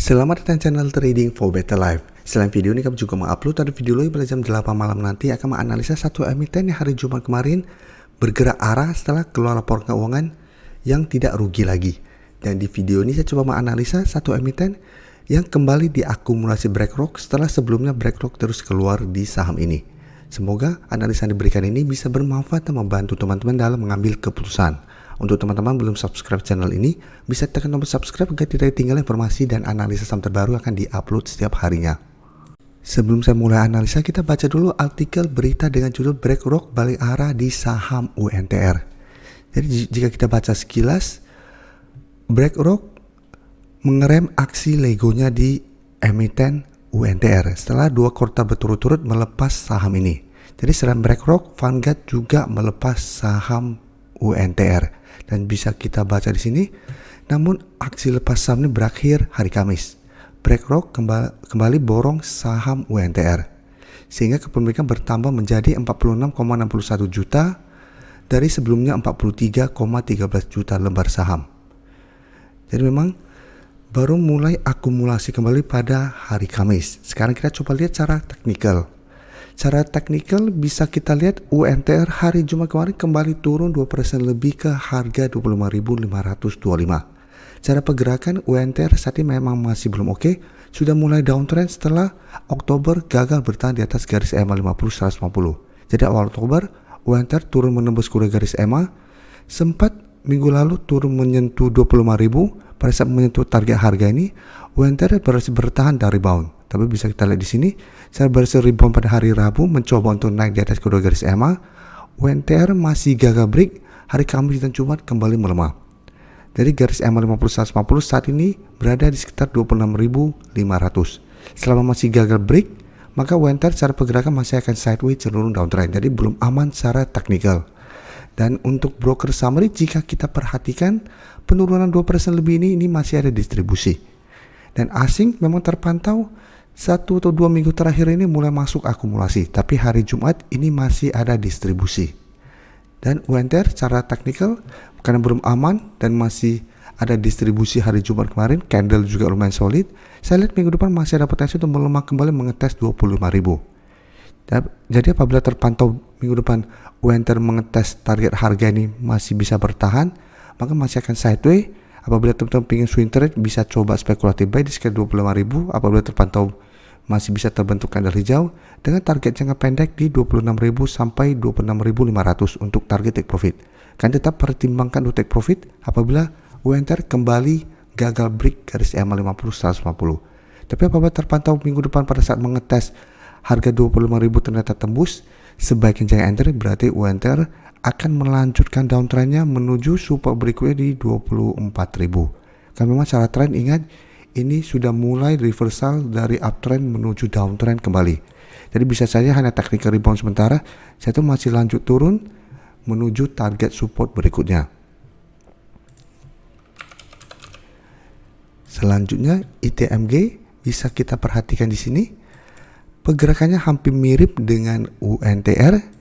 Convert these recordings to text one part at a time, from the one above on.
Selamat datang channel Trading for Better Life. Selain video ini kami juga mengupload ada video lagi pada jam 8 malam nanti akan menganalisa satu emiten yang hari Jumat kemarin bergerak arah setelah keluar laporan keuangan yang tidak rugi lagi. Dan di video ini saya coba menganalisa satu emiten yang kembali diakumulasi BlackRock setelah sebelumnya BlackRock terus keluar di saham ini. Semoga analisa yang diberikan ini bisa bermanfaat dan membantu teman-teman dalam mengambil keputusan. Untuk teman-teman belum subscribe channel ini, bisa tekan tombol subscribe agar tidak ketinggalan informasi dan analisa saham terbaru akan diupload setiap harinya. Sebelum saya mulai analisa, kita baca dulu artikel berita dengan judul BlackRock balik arah di saham UNTR. Jadi jika kita baca sekilas, BlackRock mengerem aksi legonya di emiten UNTR setelah 2 kuartal berturut-turut melepas saham ini. Jadi selain BlackRock, Vanguard juga melepas saham UNTR. Dan bisa kita baca di sini, namun aksi lepas saham ini berakhir hari Kamis. BlackRock kembali borong saham UNTR sehingga kepemilikan bertambah menjadi 46,61 juta dari sebelumnya 43,13 juta lembar saham. Jadi memang baru mulai akumulasi kembali pada hari Kamis. Sekarang kita coba lihat secara teknikal. Secara teknikal bisa kita lihat UNTR hari Jumat kemarin kembali turun 2% lebih ke harga 25.525. Cara pergerakan UNTR saat ini memang masih belum oke. Sudah mulai downtrend setelah Oktober gagal bertahan di atas garis EMA 50-150. Jadi awal Oktober UNTR turun menembus kuda garis EMA. Sempat minggu lalu turun menyentuh 25.000. Pada saat menyentuh target harga ini UNTR berhasil bertahan dari rebound. Tapi bisa kita lihat di sini, saya berhasil rebound pada hari Rabu mencoba untuk naik di atas kedua garis EMA. UNTR masih gagal break, hari Kamis dan Jumat kembali melemah. Dari garis EMA 50-150 saat ini berada di sekitar 26.500. Selama masih gagal break, maka UNTR secara pergerakan masih akan sideways cenderung downtrend. Jadi belum aman secara teknikal. Dan untuk broker summary, jika kita perhatikan penurunan 2% lebih ini masih ada distribusi. Dan asing memang terpantau 1 atau 2 minggu terakhir ini mulai masuk akumulasi, tapi hari Jumat ini masih ada distribusi. Dan UNTR secara teknikal karena belum aman dan masih ada distribusi hari Jumat kemarin, candle juga lumayan solid. Saya lihat minggu depan masih ada potensi untuk melemah kembali mengetes 25.000. Jadi apabila terpantau minggu depan UNTR mengetes target harga ini masih bisa bertahan, maka masih akan sideways. Apabila teman-teman ingin swing trade, bisa coba spekulatif buy di sekitar 25.000. Apabila terpantau masih bisa terbentuk candle hijau dengan target jangka pendek di 26.000 sampai 26.500 untuk target take profit. Kan tetap pertimbangkan untuk take profit apabila UNTR kembali gagal break garis EMA 50-150. Tapi apabila terpantau minggu depan pada saat mengetes harga 25.000 ternyata tembus, sebaiknya jangan enter, berarti UNTR akan melanjutkan downtrendnya menuju support berikutnya di 24.000. Karena memang secara trend ingat ini sudah mulai reversal dari uptrend menuju downtrend kembali. Jadi bisa saja hanya technical rebound sementara, saya tuh masih lanjut turun menuju target support berikutnya. Selanjutnya ITMG bisa kita perhatikan di sini. Pergerakannya hampir mirip dengan UNTR.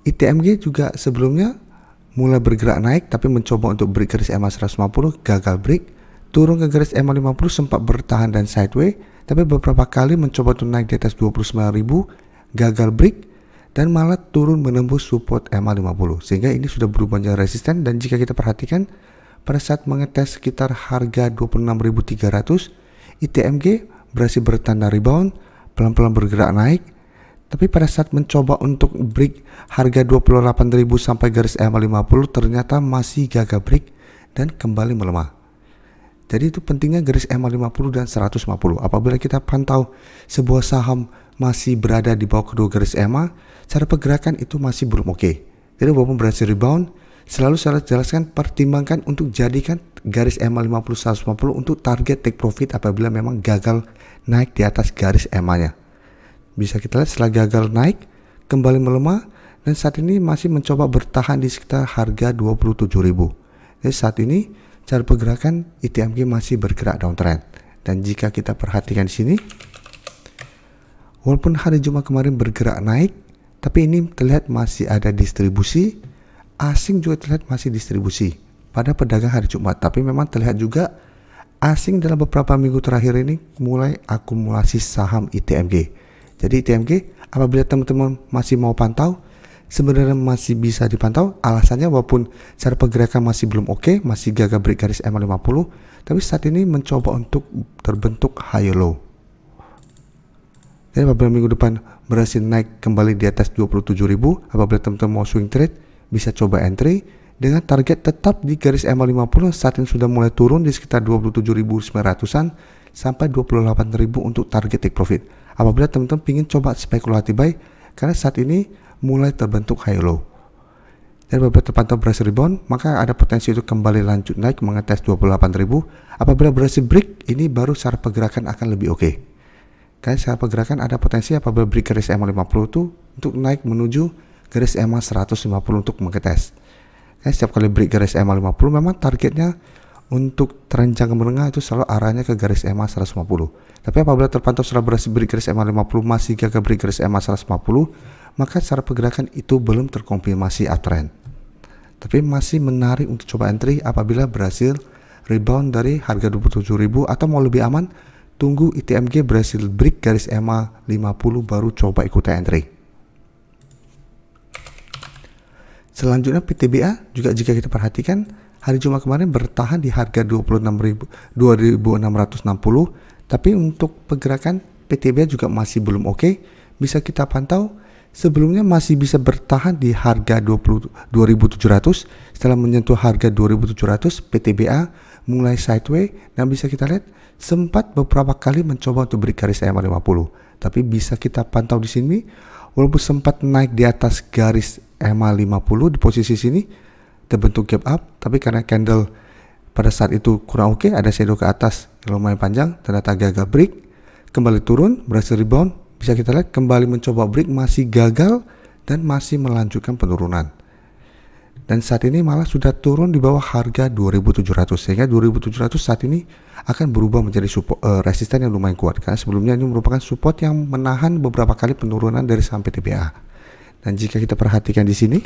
ITMG juga sebelumnya mulai bergerak naik tapi mencoba untuk break garis EMA 150, gagal break. Turun ke garis EMA 50 sempat bertahan dan sideways, tapi beberapa kali mencoba untuk naik di atas 29.000, gagal break dan malah turun menembus support EMA 50. Sehingga ini sudah berubah menjadi resisten, dan jika kita perhatikan pada saat mengetes sekitar harga 26.300, ITMG berhasil bertanda rebound, pelan-pelan bergerak naik. Tapi pada saat mencoba untuk break harga 28.000 sampai garis EMA 50 ternyata masih gagal break dan kembali melemah. Jadi itu pentingnya garis EMA 50 dan 150. Apabila kita pantau sebuah saham masih berada di bawah kedua garis EMA, cara pergerakan itu masih belum oke. Jadi walaupun berhasil rebound, selalu saya jelaskan pertimbangkan untuk jadikan garis EMA 50 150 untuk target take profit apabila memang gagal naik di atas garis EMA-nya. Bisa kita lihat setelah gagal naik kembali melemah dan saat ini masih mencoba bertahan di sekitar harga 27.000. Jadi saat ini cara pergerakan ITMG masih bergerak downtrend. Dan jika kita perhatikan di sini, walaupun hari Jumat kemarin bergerak naik, tapi ini terlihat masih ada distribusi. Asing juga terlihat masih distribusi pada pedagang hari Jumat, tapi memang terlihat juga asing dalam beberapa minggu terakhir ini mulai akumulasi saham ITMG. Jadi ITMG apabila teman-teman masih mau pantau, sebenarnya masih bisa dipantau. Alasannya walaupun cara pergerakan masih belum oke, masih gagal break garis EMA 50, tapi saat ini mencoba untuk terbentuk high low. Jadi apabila minggu depan berhasil naik kembali di atas 27.000, apabila teman-teman mau swing trade, bisa coba entry dengan target tetap di garis EMA 50. Saat ini sudah mulai turun di sekitar 27.900-an sampai 28.000 untuk target take profit. Apabila teman-teman ingin coba spekulatif buy, karena saat ini mulai terbentuk high low. Dan apabila terpantau berhasil rebound, maka ada potensi untuk kembali lanjut naik mengetes 28.000. Apabila berhasil break, ini baru secara pergerakan akan lebih oke. Karena secara pergerakan ada potensi apabila break garis EMA 50 itu untuk naik menuju garis EMA 150 untuk mengetes. Karena setiap kali break garis EMA 50 memang targetnya untuk tren jangka menengah itu selalu arahnya ke garis EMA 150. Tapi apabila terpantau setelah berhasil break garis EMA 50 masih gagal break garis EMA 150, maka secara pergerakan itu belum terkonfirmasi uptrend. Tapi masih menarik untuk coba entry apabila berhasil rebound dari harga 27.000, atau mau lebih aman, tunggu ITMG berhasil break garis EMA 50 baru coba ikuti entry. Selanjutnya PTBA juga jika kita perhatikan hari Jumat kemarin bertahan di harga 26.660, tapi untuk pergerakan PTBA juga masih belum oke. Bisa kita pantau sebelumnya masih bisa bertahan di harga 22.700. Setelah menyentuh harga 2.700, PTBA mulai sideways dan bisa kita lihat sempat beberapa kali mencoba untuk break garis EMA 50. Tapi bisa kita pantau di sini walaupun sempat naik di atas garis EMA 50 di posisi sini terbentuk gap up, tapi karena candle pada saat itu kurang oke, ada shadow ke atas yang lumayan panjang, ternyata gagal break, kembali turun, berhasil rebound. Bisa kita lihat kembali mencoba break, masih gagal dan masih melanjutkan penurunan. Dan saat ini malah sudah turun di bawah harga 2.700, sehingga 2.700 saat ini akan berubah menjadi support, resisten yang lumayan kuat, karena sebelumnya ini merupakan support yang menahan beberapa kali penurunan dari saham PTBA. Dan jika kita perhatikan di sini,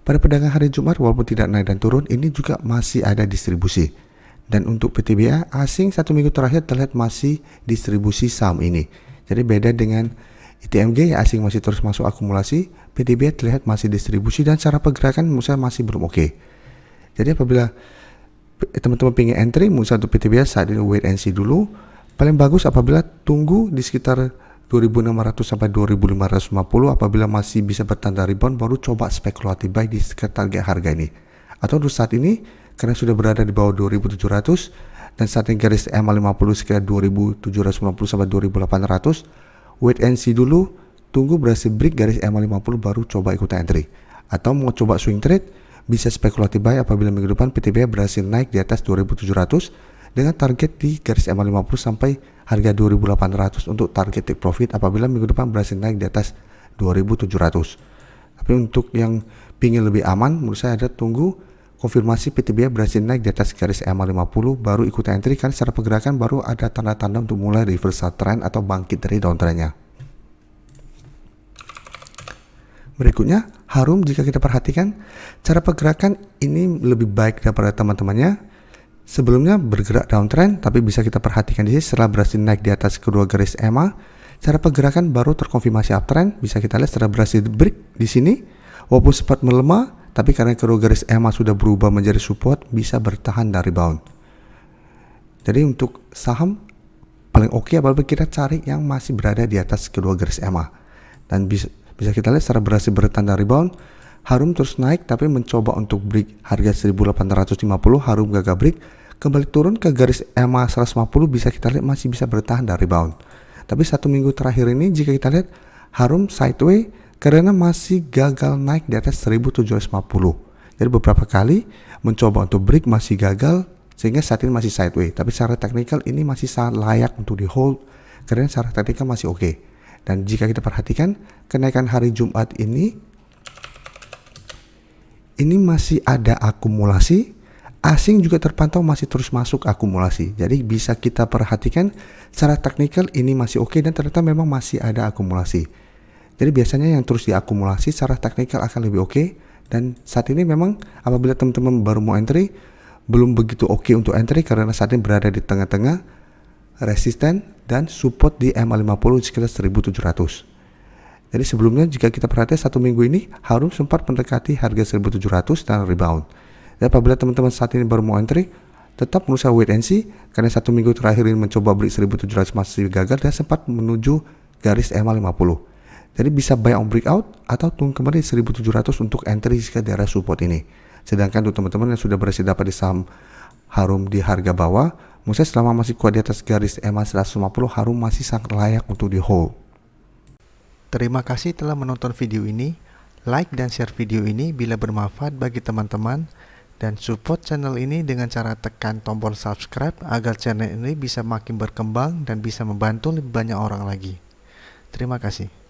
pada perdagangan hari Jumat walaupun tidak naik dan turun, ini juga masih ada distribusi. Dan untuk PTBA asing satu minggu terakhir terlihat masih distribusi saham ini. Jadi beda dengan ITMG yang asing masih terus masuk akumulasi, PTBA terlihat masih distribusi dan cara pergerakan menurut saya masih belum oke. Jadi apabila teman-teman ingin entry menurut saya untuk PTBA saat ini wait and see dulu. Paling bagus apabila tunggu di sekitar 2.600 sampai 2.550. Apabila masih bisa bertanda rebound baru coba spekulatif buy di sekitar target harga ini. Atau untuk saat ini karena sudah berada di bawah 2.700 dan saat ini garis EMA 50 sekitar 2.750 sampai 2.800, wait and see dulu, tunggu berhasil break garis EMA 50 baru coba ikut entry. Atau mau coba swing trade, bisa spekulatif buy apabila minggu depan PTBA berhasil naik di atas 2.700 dengan target di garis EMA 50 sampai harga 2.800 untuk target take profit apabila minggu depan berhasil naik di atas 2.700. Tapi untuk yang pingin lebih aman, menurut saya ada tunggu konfirmasi PTBA berhasil naik di atas garis EMA 50 baru ikut entry, karena secara pergerakan baru ada tanda-tanda untuk mulai reversal trend atau bangkit dari downtrendnya. Berikutnya Harum, jika kita perhatikan cara pergerakan ini lebih baik daripada teman-temannya. Sebelumnya bergerak downtrend, tapi bisa kita perhatikan di sini setelah berhasil naik di atas kedua garis EMA, cara pergerakan baru terkonfirmasi uptrend. Bisa kita lihat setelah berhasil break di sini walaupun sempat melemah, tapi karena kedua garis EMA sudah berubah menjadi support, bisa bertahan dan rebound. Jadi untuk saham paling oke apabila kita cari yang masih berada di atas kedua garis EMA. Dan bisa kita lihat setelah berhasil bertahan dan rebound, Harum terus naik tapi mencoba untuk break harga 1.850, Harum gagal break, kembali turun ke garis EMA 150, bisa kita lihat masih bisa bertahan dan rebound. Tapi satu minggu terakhir ini jika kita lihat Harum sideways karena masih gagal naik di atas 1.750. Jadi beberapa kali mencoba untuk break masih gagal sehingga saat ini masih sideways. Tapi secara teknikal ini masih sangat layak untuk di hold karena secara teknikal masih oke. Dan jika kita perhatikan kenaikan hari Jumat ini masih ada akumulasi. Asing juga terpantau masih terus masuk akumulasi. Jadi bisa kita perhatikan secara teknikal ini masih oke dan ternyata memang masih ada akumulasi. Jadi biasanya yang terus diakumulasi secara teknikal akan lebih oke. Dan saat ini memang apabila teman-teman baru mau entry, belum begitu oke untuk entry karena saat ini berada di tengah-tengah resisten dan support di MA50 sekitar 1700. Jadi sebelumnya jika kita perhatikan satu minggu ini Harum sempat mendekati harga 1700 dan rebound. Dan apabila teman-teman saat ini baru mau entry, tetap berusaha wait and see karena satu minggu terakhir ini mencoba beli 1700 masih gagal dan sempat menuju garis MA50. Jadi bisa buy on breakout atau tunggu kembali 1700 untuk entry jika daerah support ini. Sedangkan untuk teman-teman yang sudah berhasil dapat di saham Harum di harga bawah, menurut saya selama masih kuat di atas garis MA 150, Harum masih sangat layak untuk di hold. Terima kasih telah menonton video ini. Like dan share video ini bila bermanfaat bagi teman-teman, dan support channel ini dengan cara tekan tombol subscribe agar channel ini bisa makin berkembang dan bisa membantu lebih banyak orang lagi. Terima kasih.